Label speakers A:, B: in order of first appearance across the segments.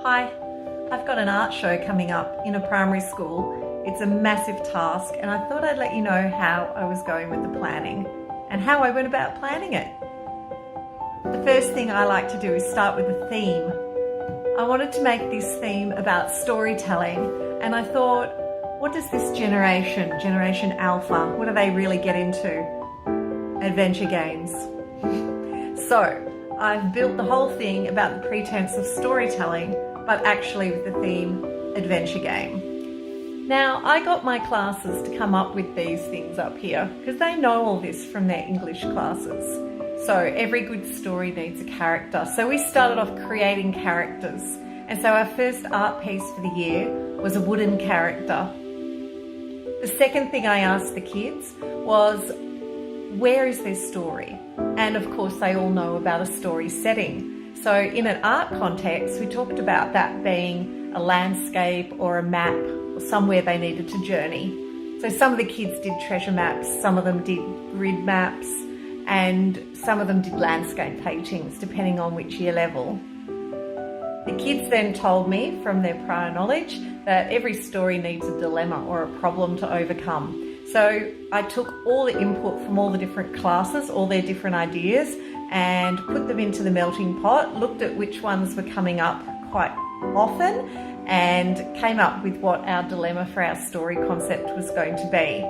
A: Hi, I've got an art show coming up in a primary school. It's a massive task and I thought I'd let you know how I was going with the planning and how I went about planning it. The first thing I like to do is start with a theme. I wanted to make this theme about storytelling, and I thought, what does this Generation Alpha, what do they really get into? Adventure games. So I've built the whole thing about the pretense of storytelling, but actually with the theme adventure game. Now, I got my classes to come up with these things up here because they know all this from their English classes. So every good story needs a character. So we started off creating characters. And so our first art piece for the year was a wooden character. The second thing I asked the kids was, where is their story? And of course they all know about a story setting. So in an art context, we talked about that being a landscape or a map or somewhere they needed to journey. So some of the kids did treasure maps, some of them did grid maps, and some of them did landscape paintings, depending on which year level. The kids then told me from their prior knowledge that every story needs a dilemma or a problem to overcome. So I took all the input from all the different classes, all their different ideas, and put them into the melting pot, looked at which ones were coming up quite often, and came up with what our dilemma for our story concept was going to be.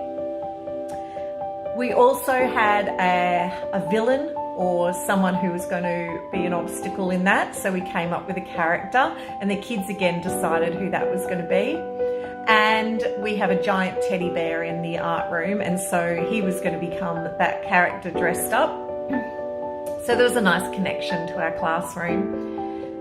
A: We also had a villain or someone who was going to be an obstacle in that. So we came up with a character, and the kids again decided who that was going to be. And we have a giant teddy bear in the art room, and so he was going to become that character dressed up. So there was a nice connection to our classroom.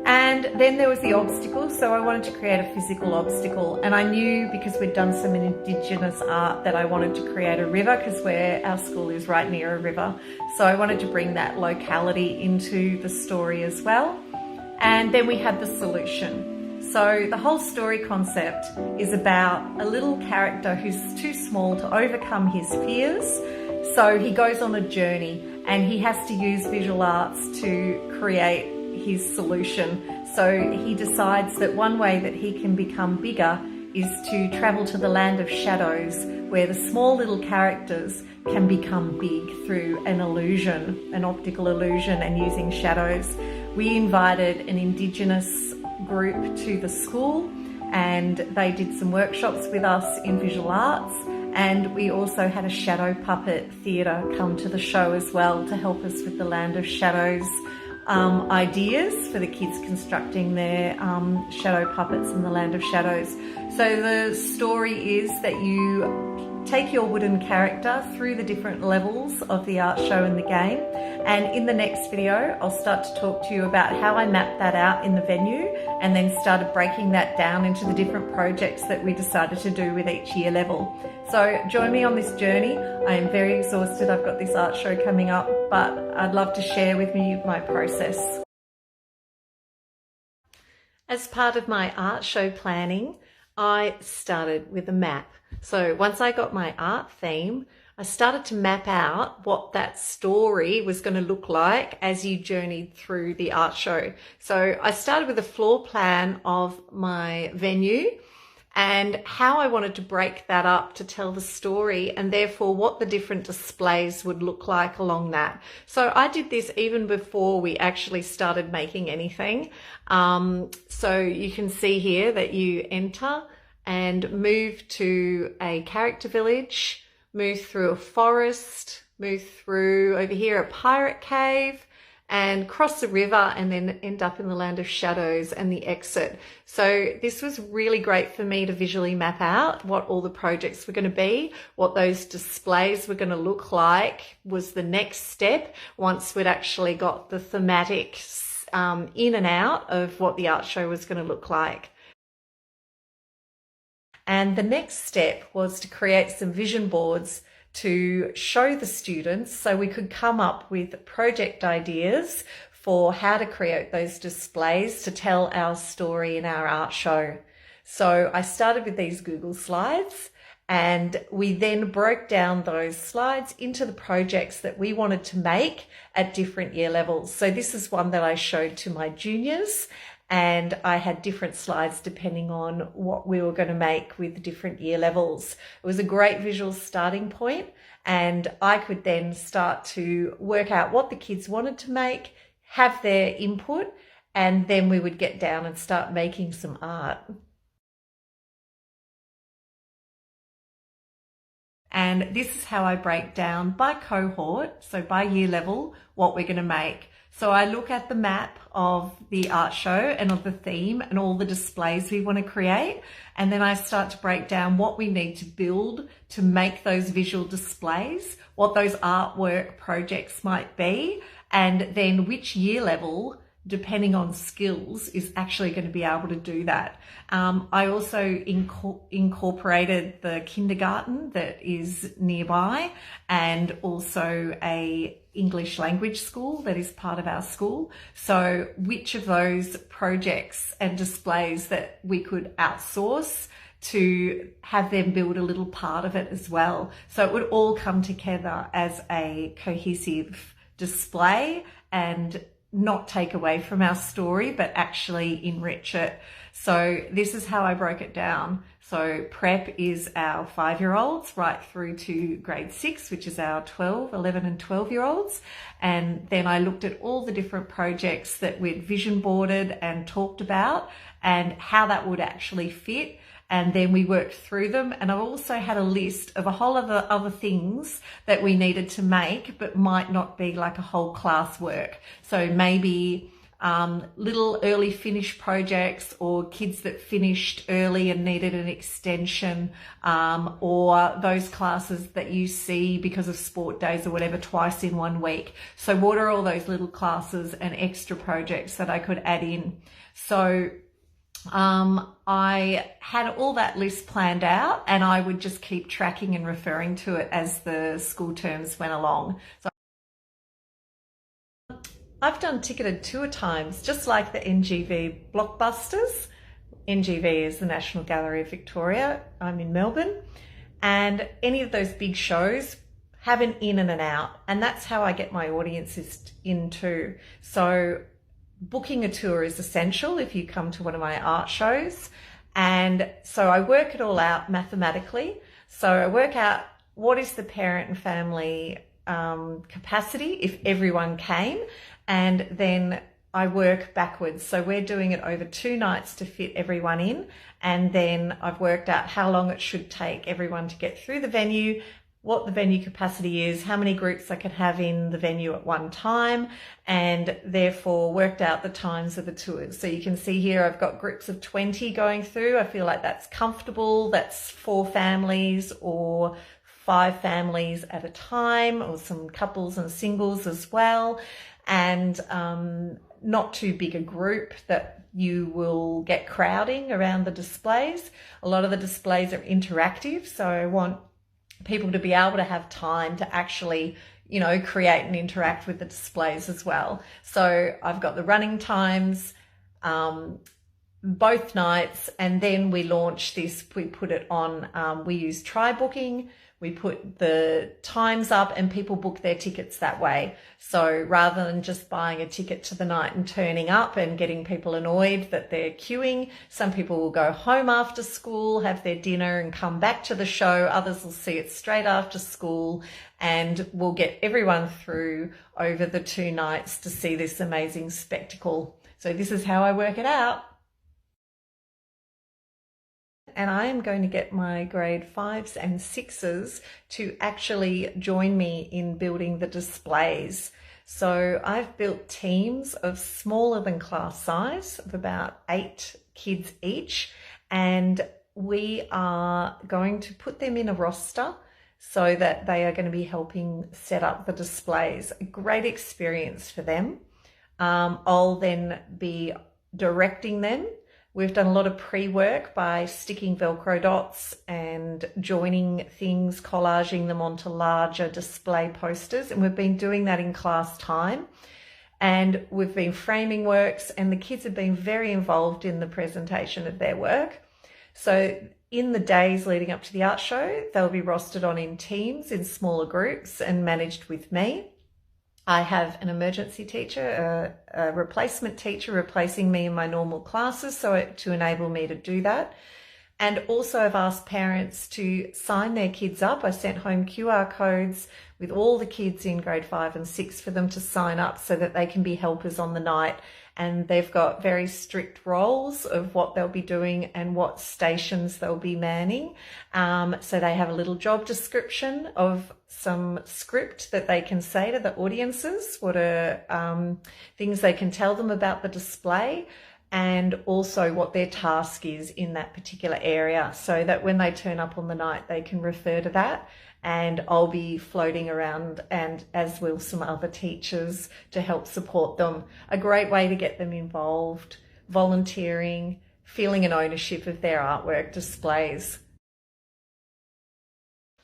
A: And then there was the obstacle. So I wanted to create a physical obstacle, and I knew, because we'd done some Indigenous art, that I wanted to create a river, because our school is right near a river. So I wanted to bring that locality into the story as well. And then we had the solution. So the whole story concept is about a little character who's too small to overcome his fears. So he goes on a journey and he has to use visual arts to create his solution. So he decides that one way that he can become bigger is to travel to the land of shadows, where the small little characters can become big through an illusion, an optical illusion, and using shadows. We invited an Indigenous group to the school, and they did some workshops with us in visual arts, and we also had a shadow puppet theatre come to the show as well to help us with the land of shadows ideas for the kids constructing their shadow puppets in the land of shadows. So the story is that you take your wooden character through the different levels of the art show and the game, and in the next video I'll start to talk to you about how I mapped that out in the venue, and then started breaking that down into the different projects that we decided to do with each year level. So join me on this journey. I am very exhausted. I've got this art show coming up, but I'd love to share with you my process. As part of my art show planning, I started with a map. So once I got my art theme, I started to map out what that story was going to look like as you journeyed through the art show. So I started with a floor plan of my venue and how I wanted to break that up to tell the story, and therefore what the different displays would look like along that. So I did this even before we actually started making anything. So you can see here that you enter and move to a character village, move through a forest, move through over here a pirate cave, and cross the river, and then end up in the land of shadows and the exit. So this was really great for me to visually map out what all the projects were going to be, what those displays were going to look like was the next step once we'd actually got the thematics in and out of what the art show was going to look like. And the next step was to create some vision boards to show the students, so we could come up with project ideas for how to create those displays to tell our story in our art show. So I started with these Google slides, and we then broke down those slides into the projects that we wanted to make at different year levels. So this is one that I showed to my juniors, and I had different slides depending on what we were going to make with different year levels. It was a great visual starting point, and I could then start to work out what the kids wanted to make, have their input, and then we would get down and start making some art. And this is how I break down by cohort, so by year level, what we're going to make. So I look at the map of the art show and of the theme and all the displays we want to create. And then I start to break down what we need to build to make those visual displays, what those artwork projects might be, and then which year level, depending on skills, is actually going to be able to do that. I also incorporated the kindergarten that is nearby, and also a English language school that is part of our school. So which of those projects and displays that we could outsource to have them build a little part of it as well. So it would all come together as a cohesive display and not take away from our story, but actually enrich it. So this is how I broke it down. So prep is our 5-year-olds right through to grade 6, which is our 12, 11 and 12-year-olds. And then I looked at all the different projects that we'd vision boarded and talked about and how that would actually fit. And then we worked through them. And I also had a list of a whole other things that we needed to make, but might not be like a whole class work. So maybe little early finish projects, or kids that finished early and needed an extension, or those classes that you see because of sport days or whatever twice in 1 week. So what are all those little classes and extra projects that I could add in? So I had all that list planned out, and I would just keep tracking and referring to it as the school terms went along. So I've done ticketed tour times, just like the NGV blockbusters. NGV is the National Gallery of Victoria. I'm in Melbourne, and any of those big shows have an in and an out, and that's how I get my audiences in too. So booking a tour is essential if you come to one of my art shows. And so I work it all out mathematically. So I work out what is the parent and family capacity if everyone came, and then I work backwards. So we're doing it over 2 nights to fit everyone in, and then I've worked out how long it should take everyone to get through the venue, what the venue capacity is, how many groups I can have in the venue at one time, and therefore worked out the times of the tours. So you can see here I've got groups of 20 going through. I feel like that's comfortable. That's 4 families or 5 families at a time, or some couples and singles as well, and not too big a group that you will get crowding around the displays. A lot of the displays are interactive, so I want people to be able to have time to actually, you know, create and interact with the displays as well. So I've got the running times both nights, and then we launch this, we put it on, we use try booking. We put the times up and people book their tickets that way. So rather than just buying a ticket to the night and turning up and getting people annoyed that they're queuing, some people will go home after school, have their dinner and come back to the show. Others will see it straight after school, and we'll get everyone through over the 2 nights to see this amazing spectacle. So this is how I work it out. And I am going to get my grade 5s and 6s to actually join me in building the displays. So I've built teams of smaller than class size of about 8 kids each, and we are going to put them in a roster so that they are going to be helping set up the displays. A great experience for them. I'll then be directing them. We've done a lot of pre-work by sticking Velcro dots and joining things, collaging them onto larger display posters. And we've been doing that in class time. And we've been framing works, and the kids have been very involved in the presentation of their work. So in the days leading up to the art show, they'll be rostered on in teams, in smaller groups, and managed with me. I have an emergency teacher, a replacement teacher replacing me in my normal classes, to enable me to do that. And also I've asked parents to sign their kids up. I sent home QR codes with all the kids in grade 5 and 6 for them to sign up so that they can be helpers on the night. And they've got very strict roles of what they'll be doing and what stations they'll be manning. So they have a little job description of some script that they can say to the audiences, what are things they can tell them about the display, and also what their task is in that particular area, so that when they turn up on the night, they can refer to that. And I'll be floating around, and as will some other teachers, to help support them. A great way to get them involved, volunteering, feeling an ownership of their artwork displays.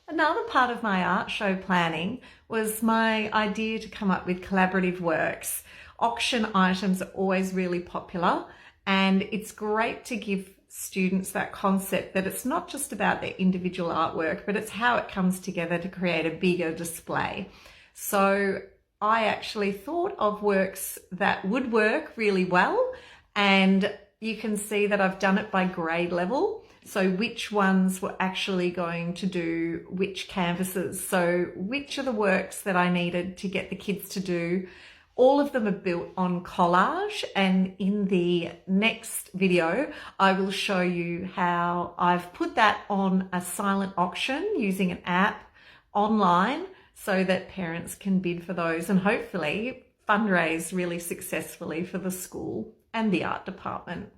A: Another part of my art show planning was my idea to come up with collaborative works. Auction items are always really popular, and it's great to give students that concept that it's not just about their individual artwork, but it's how it comes together to create a bigger display. So I actually thought of works that would work really well, and you can see that I've done it by grade level. So which ones were actually going to do which canvases. So which are the works that I needed to get the kids to do. All of them are built on collage, and in the next video, I will show you how I've put that on a silent auction using an app online so that parents can bid for those and hopefully fundraise really successfully for the school and the art department.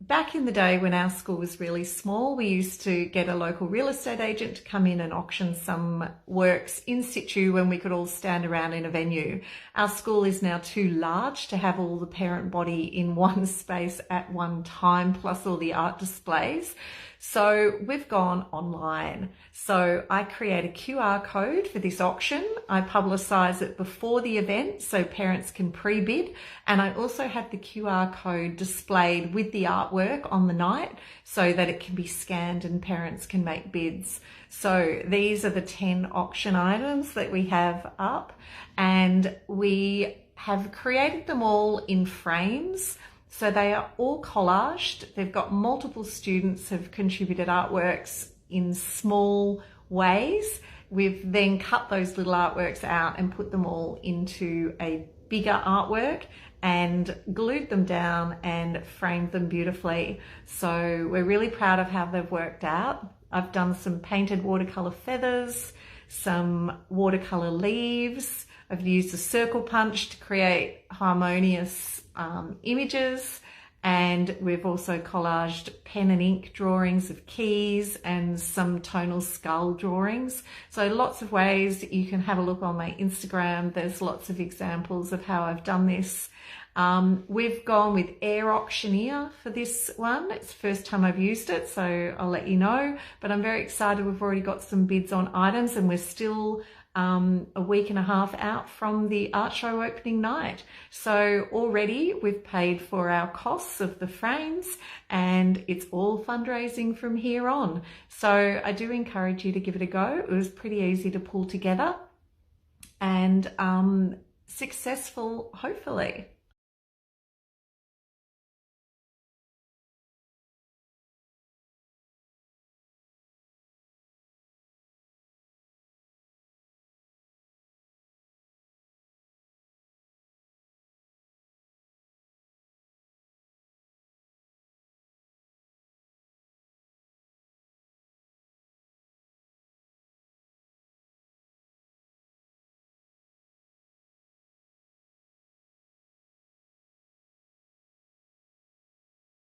A: Back in the day when our school was really small, we used to get a local real estate agent to come in and auction some works in situ when we could all stand around in a venue. Our school is now too large to have all the parent body in one space at one time, plus all the art displays. So we've gone online. So I create a QR code for this auction. I publicise it before the event so parents can pre-bid. And I also have the QR code displayed with the artwork on the night so that it can be scanned and parents can make bids. So these are the 10 auction items that we have up, and we have created them all in frames. So they are all collaged. They've got multiple students have contributed artworks in small ways. We've then cut those little artworks out and put them all into a bigger artwork and glued them down and framed them beautifully. So we're really proud of how they've worked out. I've done some painted watercolor feathers, some watercolor leaves. I've used a circle punch to create harmonious images, and we've also collaged pen and ink drawings of keys and some tonal skull drawings. So lots of ways. You can have a look on my Instagram. There's lots of examples of how I've done this. We've gone with Air Auctioneer for this one. It's the first time I've used it, so I'll let you know. But I'm very excited. We've already got some bids on items, and we're still a week and a half out from the art show opening night. So already we've paid for our costs of the frames, and it's all fundraising from here on. So I do encourage you to give it a go. It was pretty easy to pull together and successful, hopefully.